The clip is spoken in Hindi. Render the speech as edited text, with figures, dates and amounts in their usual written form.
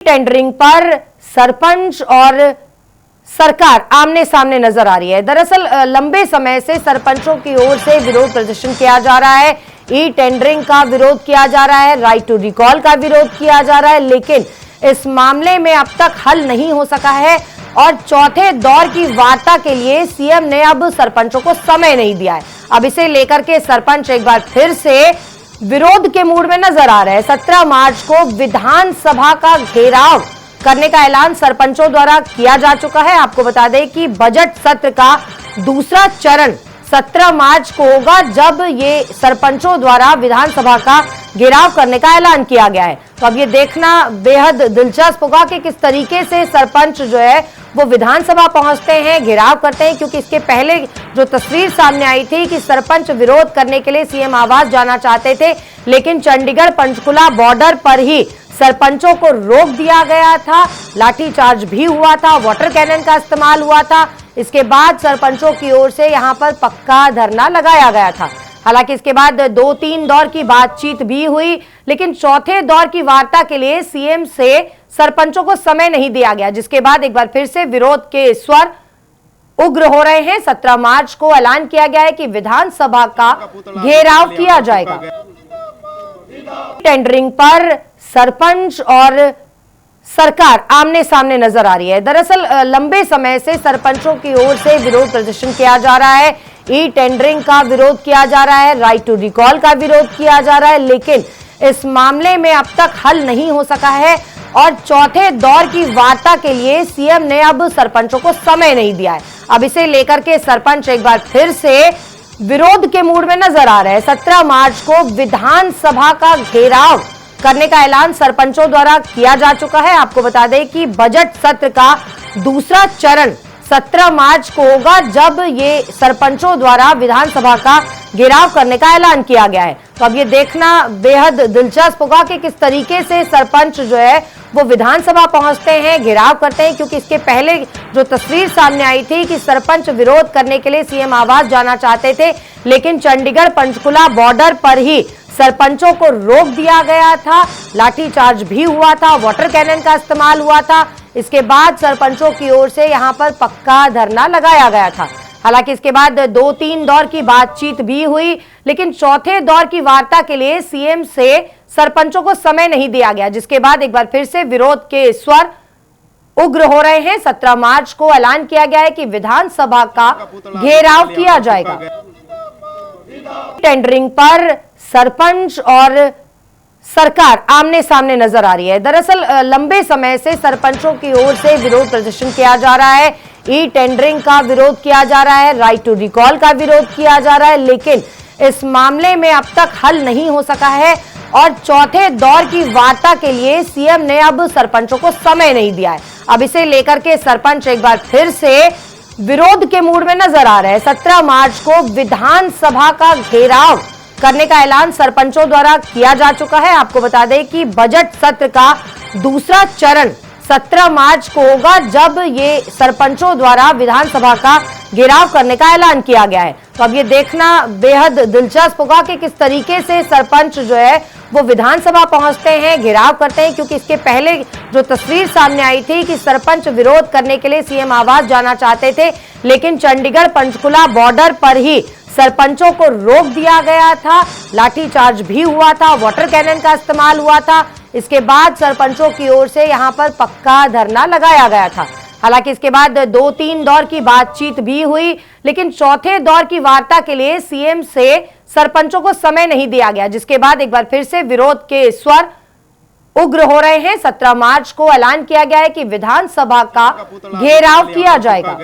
टेंडरिंग पर सरपंच और सरकार आमने सामने नजर आ रही है। दरअसल लंबे समय से सरपंचों की ओर से विरोध प्रदर्शन किया जा रहा है, ई टेंडरिंग का विरोध किया जा रहा है, राइट टू रिकॉल का विरोध किया जा रहा है, लेकिन इस मामले में अब तक हल नहीं हो सका है और चौथे दौर की वार्ता के लिए सीएम ने अब सरपंचों को समय नहीं दिया है। अब इसे लेकर के सरपंच एक बार फिर से विरोध के मूड में नजर आ रहे हैं। 17 मार्च को विधानसभा का घेराव करने का ऐलान सरपंचों द्वारा किया जा चुका है। आपको बता दें कि बजट सत्र का दूसरा चरण 17 मार्च को होगा, जब ये सरपंचों द्वारा विधानसभा का घेराव करने का ऐलान किया गया है। तो अब ये देखना बेहद दिलचस्प होगा कि किस तरीके से सरपंच जो है वो विधानसभा पहुंचते हैं, घेराव करते हैं, क्योंकि इसके पहले जो तस्वीर सामने आई थी कि सरपंच विरोध करने के लिए सीएम आवास जाना चाहते थे, लेकिन चंडीगढ़ पंचकुला बॉर्डर पर ही सरपंचों को रोक दिया गया था, लाठीचार्ज भी हुआ था, वाटर कैनन का इस्तेमाल हुआ था। इसके बाद सरपंचों की ओर से यहां पर पक्का धरना लगाया गया था। हालांकि इसके बाद 2-3 दौर की बातचीत भी हुई, लेकिन चौथे दौर की वार्ता के लिए सीएम से सरपंचों को समय नहीं दिया गया, जिसके बाद एक बार फिर से विरोध के स्वर उग्र हो रहे हैं। 17 मार्च को ऐलान किया गया है कि विधानसभा का घेराव किया जाएगा। टेंडरिंग पर सरपंच और सरकार आमने सामने नजर आ रही है। दरअसल लंबे समय से सरपंचों की ओर से विरोध प्रदर्शन किया जा रहा है, ई टेंडरिंग का विरोध किया जा रहा है, राइट टू रिकॉल का विरोध किया जा रहा है, लेकिन इस मामले में अब तक हल नहीं हो सका है और चौथे दौर की वार्ता के लिए सीएम ने अब सरपंचों को समय नहीं दिया है। अब इसे लेकर के सरपंच एक बार फिर से विरोध के मूड में नजर आ रहे हैं। 17 मार्च को विधानसभा का घेराव करने का ऐलान सरपंचों द्वारा किया जा चुका है। आपको बता दें कि बजट सत्र का दूसरा चरण 17 मार्च को होगा, जब ये सरपंचों द्वारा विधानसभा का घेराव करने का ऐलान किया गया है। तो अब ये देखना बेहद दिलचस्प होगा कि किस तरीके से सरपंच जो है वो विधानसभा पहुंचते हैं, घेराव करते हैं, क्योंकि इसके पहले जो तस्वीर सामने आई थी कि सरपंच विरोध करने के लिए सीएम आवास जाना चाहते थे, लेकिन चंडीगढ़ पंचकुला बॉर्डर पर ही सरपंचों को रोक दिया गया था, लाठीचार्ज भी हुआ था, वाटर कैनन का इस्तेमाल हुआ था। इसके बाद सरपंचों की ओर से यहां पर पक्का धरना लगाया गया था। हालांकि इसके बाद 2-3 दौर की बातचीत भी हुई, लेकिन चौथे दौर की वार्ता के लिए सीएम से सरपंचों को समय नहीं दिया गया, जिसके बाद एक बार फिर से विरोध के स्वर उग्र हो रहे हैं। 17 मार्च को ऐलान किया गया है कि विधानसभा का घेराव किया जाएगा। टेंडरिंग पर सरपंच और सरकार आमने सामने नजर आ रही है। दरअसल लंबे समय से सरपंचों की ओर से विरोध प्रदर्शन किया जा रहा है, ई टेंडरिंग का विरोध किया जा रहा है, राइट टू रिकॉल का विरोध किया जा रहा है, लेकिन इस मामले में अब तक हल नहीं हो सका है और चौथे दौर की वार्ता के लिए सीएम ने अब सरपंचों को समय नहीं दिया है। अब इसे लेकर के सरपंच एक बार फिर से विरोध के मूड में नजर आ रहे हैं। 17 मार्च को विधानसभा का घेराव करने का ऐलान सरपंचों द्वारा किया जा चुका है। आपको बता दें कि बजट सत्र का दूसरा चरण 17 मार्च को होगा, जब ये सरपंचों द्वारा विधानसभा का घेराव करने का ऐलान किया गया है। तो अब ये देखना बेहद दिलचस्प होगा कि किस तरीके से सरपंच जो है वो विधानसभा पहुंचते हैं, घेराव करते हैं, क्योंकि इसके पहले जो तस्वीर सामने आई थी कि सरपंच विरोध करने के लिए सीएम आवास जाना चाहते थे, लेकिन चंडीगढ़ पंचकुला बॉर्डर पर ही सरपंचों को रोक दिया गया था, लाठीचार्ज भी हुआ था, वाटर कैनन का इस्तेमाल हुआ था। इसके बाद सरपंचों की ओर से यहां पर पक्का धरना लगाया गया था। हालांकि इसके बाद 2-3 दौर की बातचीत भी हुई, लेकिन चौथे दौर की वार्ता के लिए सीएम से सरपंचों को समय नहीं दिया गया, जिसके बाद एक बार फिर से विरोध के स्वर उग्र हो रहे हैं। 17 मार्च को ऐलान किया गया है कि विधानसभा का घेराव किया जाएगा।